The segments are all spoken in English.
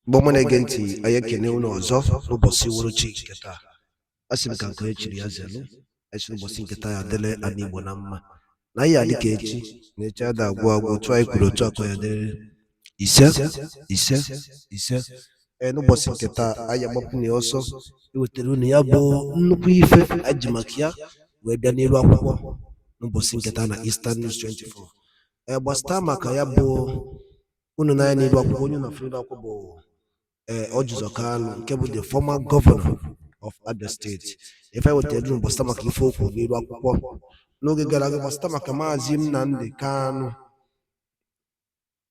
Bomana genti ayekene uno ozo no bosi woro chi keta asim ka ko echiri ya zelu esi bosi nketa ya dele anigbo na mma na ya dịka echi na echi ada agwụ agwụ tụọ ikwuru otu akọ ya dere ise ise ise n'ụbọchị nketa aya gbapụ na ọsọ ewetara unu ya bụ nnukwu ife aji maka ya wee bịa n'elu akwụkwọ n'ụbọchị nketa na Eastern News 24 gbasịta maka ya bụ unu na ya n'elu akwụkwọ onye na frida akwụkwọ bụ Orji Kalu nke bụ the former governor of Abia State ife wetara unu gbasịta maka ife okwu n'elu akwụkwọ n'oge gara aga gbasịta maka maazị Nnamdi Kanu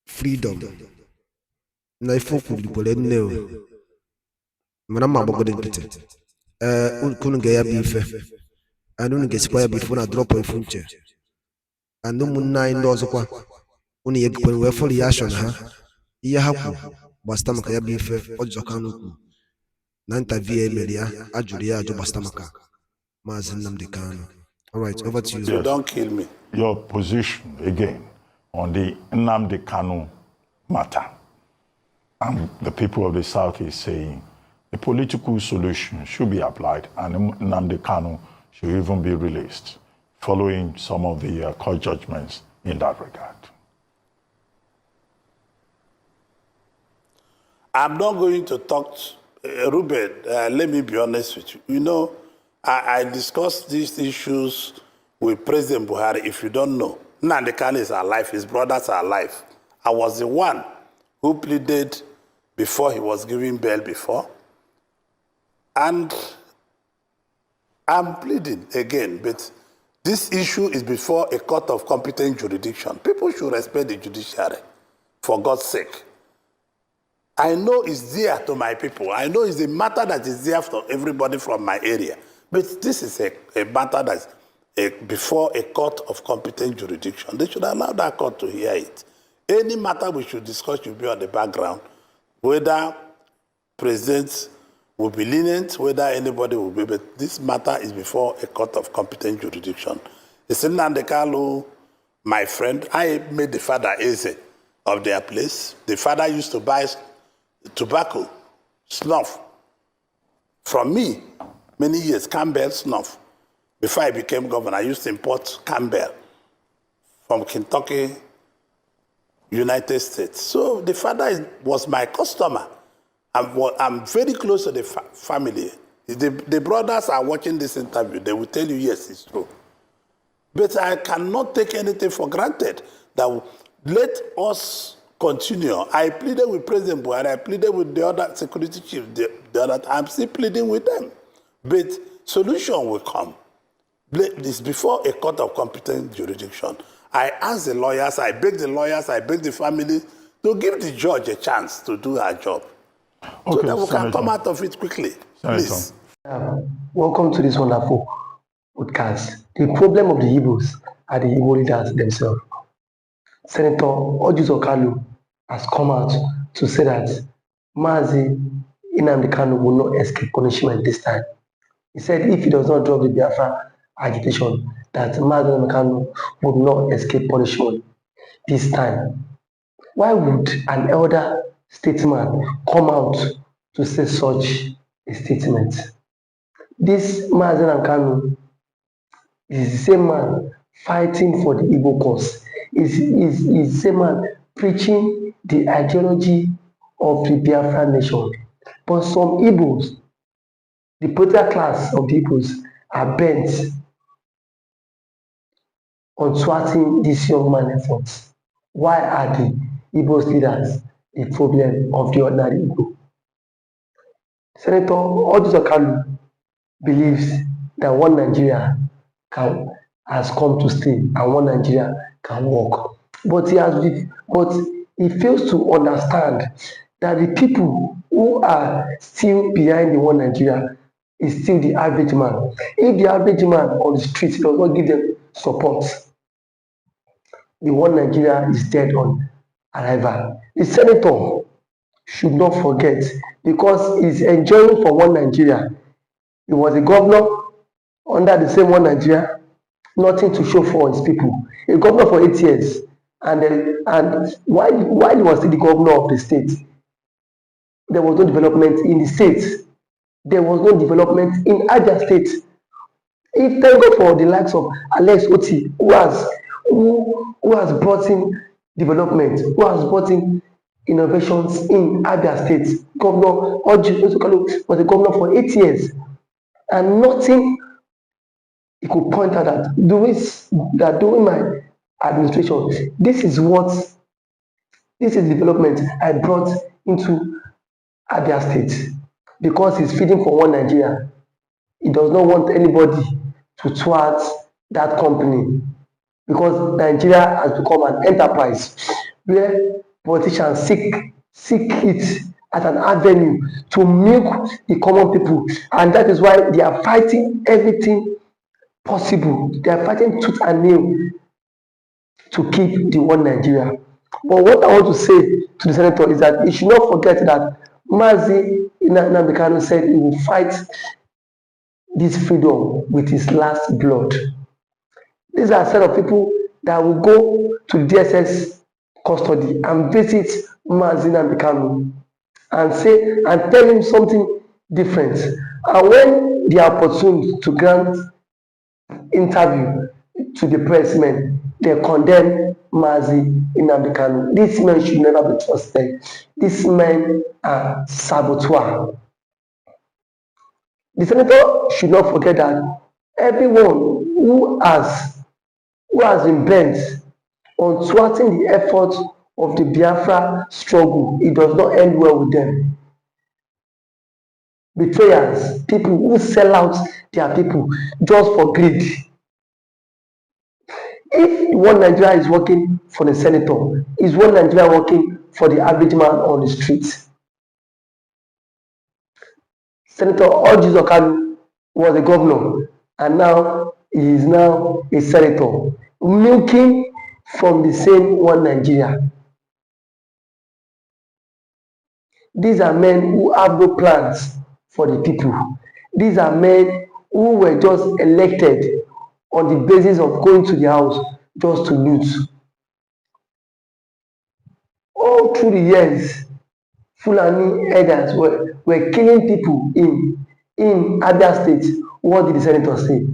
freedom na ife okwu likwere nne o mana mma agbagode nkịtị unu ga ya bụ ife and unu ga-esikwa ya bụ ife na drop ifu nche and ụmụnne anyị ndị ọzọkwa unu ya ekwere wee fọ reaction ha ihe ha kwuru gbasịta maka ya bụ ife Orji Kalu kwuru na interview emere ya ajụrụ ya ajụ gbasịta maka maazị Nnamdi Kanu. All right, over to you. You don't kill me. Your position again on the Nnamdi Kanu matter. And the people of the South is saying the political solution should be applied and Nnamdi Kanu should even be released following some of the court judgments in that regard. I'm not going to talk, Ruben, let me be honest with you. You know, I discussed these issues with President Buhari. If you don't know, Nnamdi Kanu is alive, his brothers are alive. I was the one who pleaded before he was given bail before. And I'm pleading again, but this issue is before a court of competent jurisdiction. People should respect the judiciary, for God's sake. I know it's dear to my people. I know it's a matter that is dear to everybody from my area. But this is a matter that's before a court of competent jurisdiction. They should allow that court to hear it. Any matter we should discuss should be on the background, whether presidents will be lenient, whether anybody will be, but this matter is before a court of competent jurisdiction. It's Nnamdi Kanu, my friend. I made the father Eze of their place. The father used to buy tobacco, snuff, from me many years, Campbell snuff. Before I became governor, I used to import Campbell from Kentucky, United States. So the father was my customer. I'm very close to the family. The brothers are watching this interview. They will tell you, yes, it's true. But I cannot take anything for granted. That let us continue. I pleaded with President Buhari. I pleaded with the other security chief. I'm still pleading with them. But solution will come. This before a court of competent jurisdiction. I asked the lawyers, I begged the family to give the judge a chance to do her job. Okay, so that we can come out of it quickly. Please. Welcome to this wonderful podcast. The problem of the IGBOS are the Igbo leaders themselves. Senator Orji Kalu has come out to say that Mazi Nnamdi Kanu will not escape punishment this time. He said if he does not drop the Biafra agitation, that Mazi Nnamdi Kanu would not escape punishment this time. Why would an elder statesman come out to say such a statement? This Mazi Nnamdi Kanu is the same man fighting for the Igbo cause. Is the same man preaching the ideology of the Biafra nation. But some Igbos, the political class of the Igbos, are bent on thwarting this young man's efforts. Why are the Igbos leaders the problem of the ordinary Igbo? Senator Orji Kalu believes that one Nigeria has come to stay and one Nigeria can work. But he fails to understand that the people who are still behind the one Nigeria is still the average man. If the average man on the street does not give them support, the one Nigeria is dead on arrival. The senator should not forget, because he's enjoying from one Nigeria. He was a governor under the same one Nigeria, nothing to show for his people. A governor for 8 years, and while he was still the governor of the state, there was no development in the state. There was no development in Abia State. If thank God for the likes of Alex Oti, who has brought in development, who has brought in innovations in Abia State. Governor Orji Kalu was a governor for 8 years, and nothing he could point out that during my administration, this is development I brought into Abia State, because he's feeding for one Nigeria. He does not want anybody to thwart that company, because Nigeria has become an enterprise where politicians seek it as an avenue to milk the common people, and that is why they are fighting everything possible. They are fighting tooth and nail to keep the one Nigeria. But what I want to say to the senator is that he should not forget that Mazi Nnamdi Kanu said he will fight this freedom with his last blood. These are a set of people that will go to DSS custody and visit Mazi Nnamdi Kanu and tell him something different. And when they are opportune to grant interview to the pressmen, they condemn Mazi Nnamdi Kanu. These men should never be trusted. These men are saboteurs. The senator should not forget that everyone who has been bent on thwarting the efforts of the Biafra struggle, it does not end well with them. Betrayers, people who sell out their people just for greed. If one Nigeria is working for the senator, is one Nigeria working for the average man on the street? Senator Orji Kalu was a governor, and now he is now a senator, milking from the same one Nigeria. These are men who have no plans for the people. These are men who were just elected on the basis of going to the house just to loot. All through the years, Fulani elders were killing people in Abia State. What did the senator say?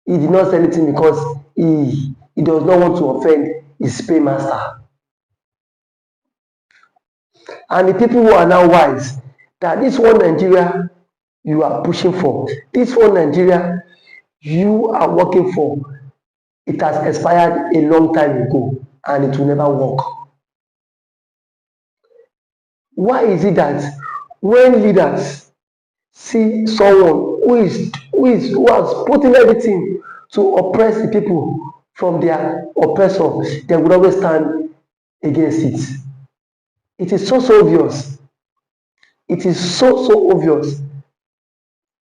He did not say anything because he does not want to offend his paymaster. And the people who are now wise, that this one Nigeria you are pushing for, this one Nigeria you are working for, it has expired a long time ago and it will never work. Why is it that when leaders see someone who has put in everything to oppress the people from their oppressor, they would always stand against it? It is so obvious. It is so obvious,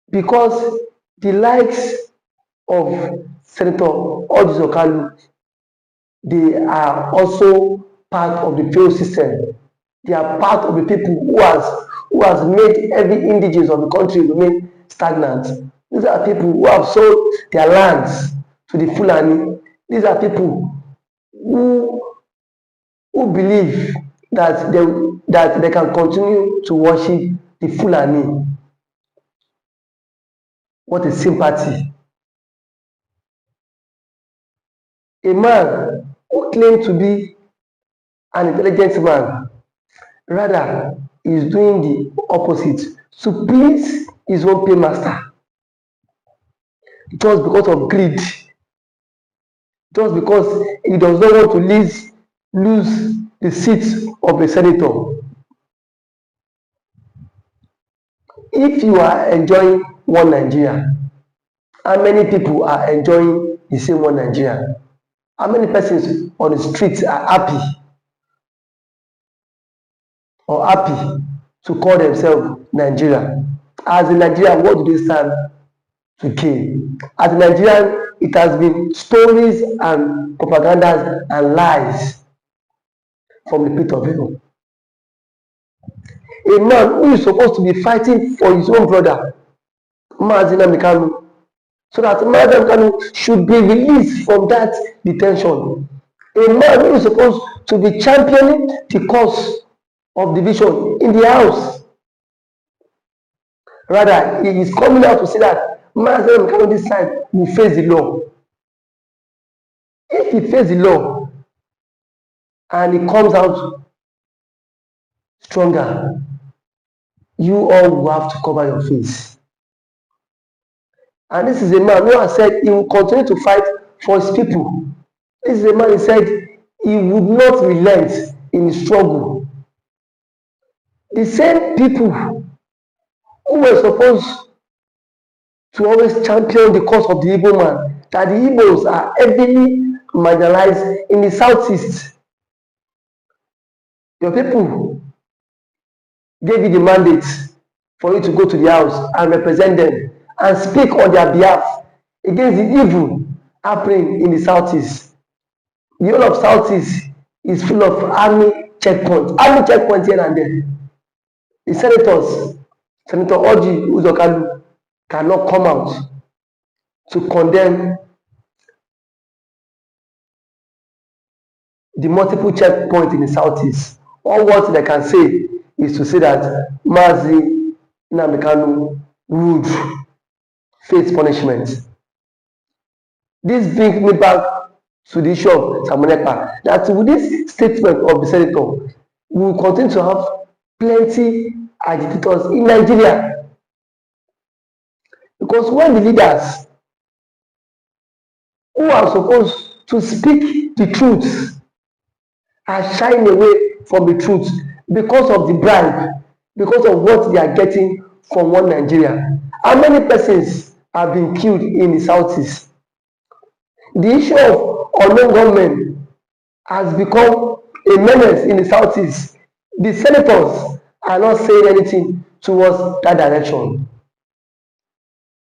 because the likes of Senator Orji Kalu, they are also part of the failed system. They are part of the people who has made every indigenous of the country remain stagnant. These are people who have sold their lands to the Fulani. These are people who believe that they can continue to worship the Fulani. What a sympathy. A man who claimed to be an intelligent man, rather is doing the opposite to please his own paymaster, just because of greed, just because he does not want to lose the seat of the senator. If you are enjoying one Nigeria, how many people are enjoying the same one Nigeria? How many persons on the streets are happy to call themselves Nigeria? As a Nigerian, what do they stand to gain? As a Nigerian, it has been stories and propagandas and lies from the pit of hell. A man who is supposed to be fighting for his own brother, Mazi Nnamdi Kanu, so that Mazi Nnamdi Kanu should be released from that detention. A man who is supposed to be championing the cause of division in the house. Rather, he is coming out to say that Nnamdi Kanu this side will face the law. If he faces the law and he comes out stronger, you all will have to cover your face. And this is a man who has said he will continue to fight for his people. This is a man who said he would not relent in his struggle. The same people who were supposed to always champion the cause of the Igbo man, that the Igbos are heavily marginalized in the southeast. Your people gave you the mandate for you to go to the house and represent them and speak on their behalf against the evil happening in the southeast. The whole of southeast is full of army checkpoints here and there. The senators, Senator Orji Kalu, cannot come out to condemn the multiple checkpoints in the southeast. All what they can say is to say that Nnamdi Kanu would face punishment. This brings me back to the issue of Samonekpa, that with this statement of the senator, we will continue to have plenty agitators in Nigeria. Because when the leaders who are supposed to speak the truth are shying away from the truth because of the bribe, because of what they are getting from one Nigeria. How many persons have been killed in the southeast? The issue of unknown gunmen has become a menace in the southeast. The senators are not saying anything towards that direction.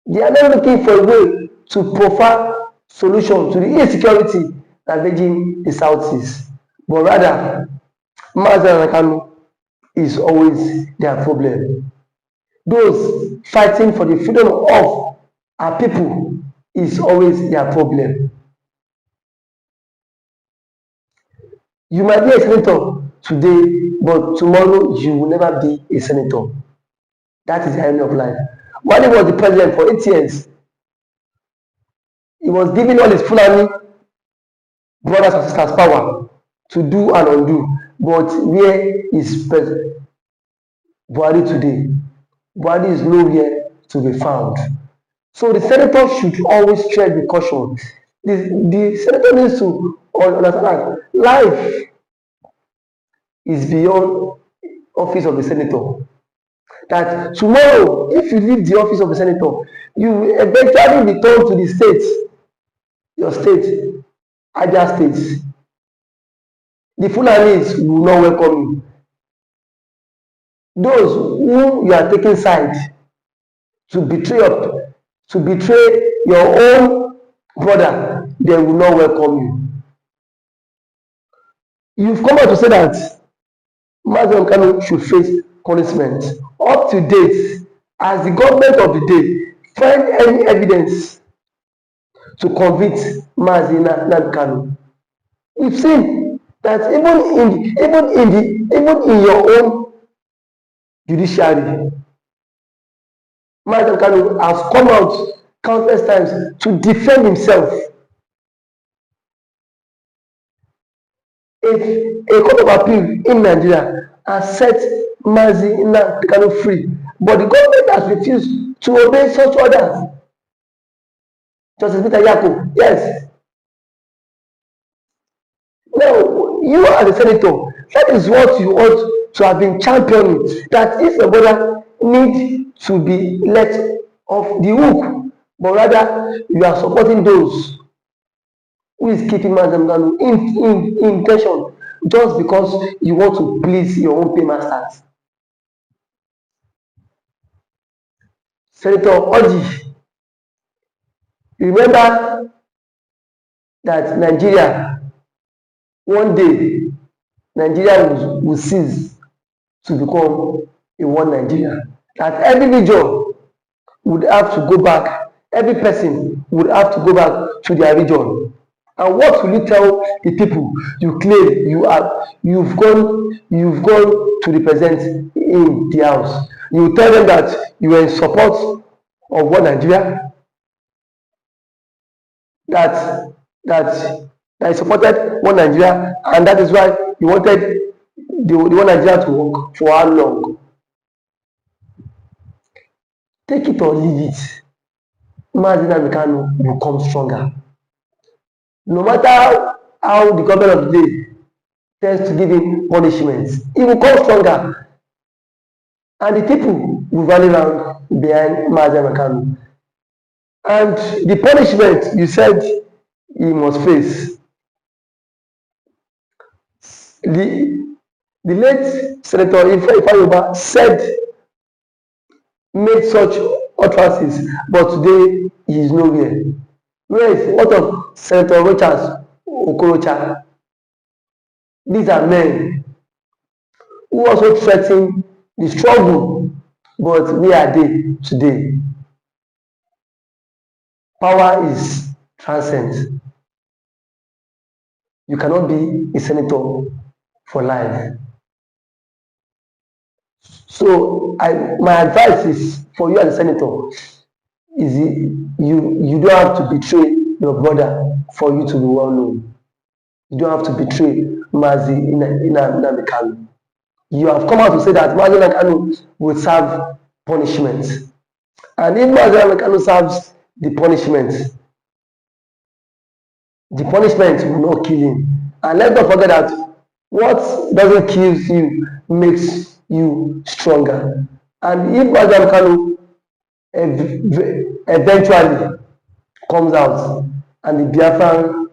They are not looking for a way to provide solution to the insecurity ravaging the southeast. But rather, Nnamdi Kanu is always their problem. Those fighting for the freedom of our people is always their problem. You might be a senator today, but tomorrow you will never be a senator. That is the irony of life. When he was the president for 8 years, he was giving all his Fulani brothers and sisters power to do and undo. But where is President Buhari today? Buhari is nowhere to be found. So the senator should always tread with caution. The senator needs to understand that life is beyond office of the senator. That tomorrow, if you leave the office of the senator, you will eventually return to the state, your state, Abia State. The Fulanis will not welcome you. Those who you are taking side to betray your own brother, they will not welcome you. You've come out to say that Nnamdi Kanu should face punishment. Up to date, as the government of the day find any evidence to convict Nnamdi Kanu, we've seen that even in your own judiciary, Nnamdi Kanu has come out countless times to defend himself. If a court of appeal in Nigeria has set Nnamdi Kanu free, but the government has refused to obey such orders. Justice Peter Yako, yes. Now, you as a senator, that is what you ought to have been championing, that if your brother need to be let off the hook, but rather you are supporting those who is keeping Nnamdi Kanu in intention just because you want to please your own paymasters. Senator Orji, remember that Nigeria, one day, Nigeria will cease to become a one Nigeria. That every region would have to go back, every person would have to go back to their region. And what will you tell the people you claim you've gone to represent in the house, you tell them that you were in support of one Nigeria, that supported one Nigeria, and that is why you wanted the one Nigeria to work for how long? Take it or leave it. Nnamdi Kanu will come stronger. No matter how the government of the day tends to give him punishments, he will come stronger. And the people will rally around behind Nnamdi Kanu. And the punishment you said he must face, the late Senator Ifeanyi said, made such utterances, but today he is nowhere. Where is what of Senator Rochas Okorocha? These are men who also threaten the struggle, but where are they today? Power is transcendent. You cannot be a senator for life. So my advice is for you as a senator is you don't have to betray your brother for you to be well known. You don't have to betray Nnamdi Kanu. You have come out to say that Nnamdi Kanu will serve punishment. And if Nnamdi Kanu serves the punishment will not kill him. And let's not forget that what doesn't kill you makes you stronger. And if Nnamdi Kanu eventually comes out and the Biafran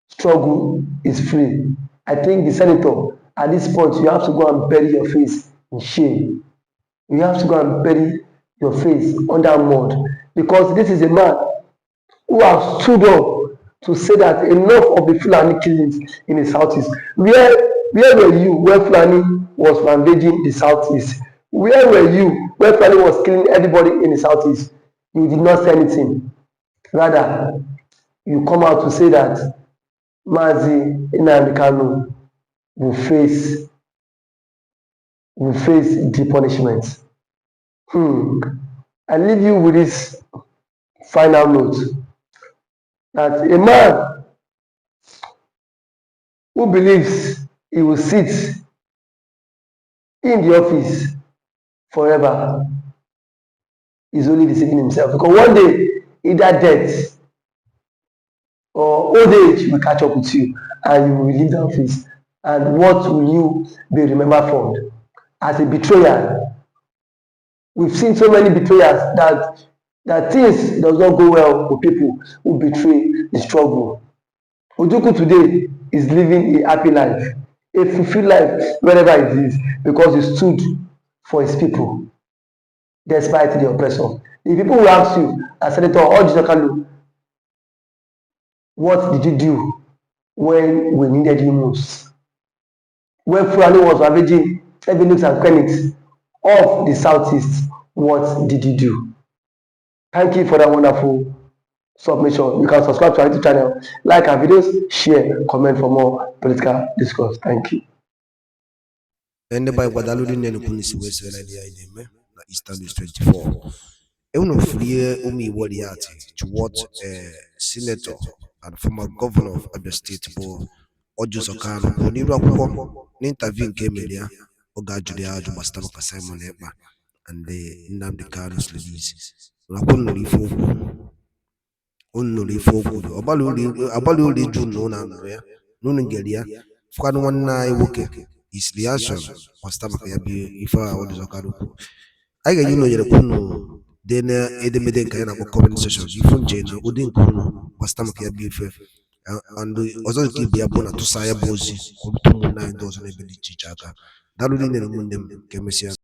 struggle is free, I think the senator at this point, you have to go and bury your face in shame. You have to go and bury your face under mud, because this is a man who has stood up to say that enough of the Fulani killings in the southeast. Where were you when Fulani was rampaging the southeast? Where were you when Fulani was killing everybody in the southeast? You did not say anything. Rather, you come out to say that Nnamdi Kanu will face the punishment. I leave you with this final note, that a man who believes he will sit in the office forever is only deceiving himself, because one day either death or old age will catch up with you and you will leave the office. And what will you be remembered for? As a betrayer. We've seen so many betrayers that things does not go well for people who betray the struggle. Ojukwu today is living a happy life, a fulfilled life wherever it is, because he stood for his people despite the oppressor. The people will ask you, as Senator Orji Kalu, what did you do when we needed you most? When Fulani was ravaging every nooks and crannies of the southeast, what did you do? Thank you for that wonderful submission. You can subscribe to our YouTube channel, like our videos, share, comment for more political discourse. Thank you. Ende by Guadalupe Nenu Punisi West Valley na Eastern 24. Uno free umi wadiati to what senator and former governor of Abia State for Orji Kalu for Niru Akwụkwọ n'interview nke media oga Judicial gbasara maka Simon Ekpa and the Nnamdi Kanu's release. Unakunu ifo obali uli ju no na ya no ngelia fukanu nwanna iwoke is reaction gbasara maka ya bi ifa Orji Kalu. I get you know you're kunu then edemede nka na comment section ifo nje na odi nkunu gbasara maka ya bi ife and also keep ya bona to saya bozi ko tumu na ndo so na be di chichaka dalu ni ne mu ndem kemesia.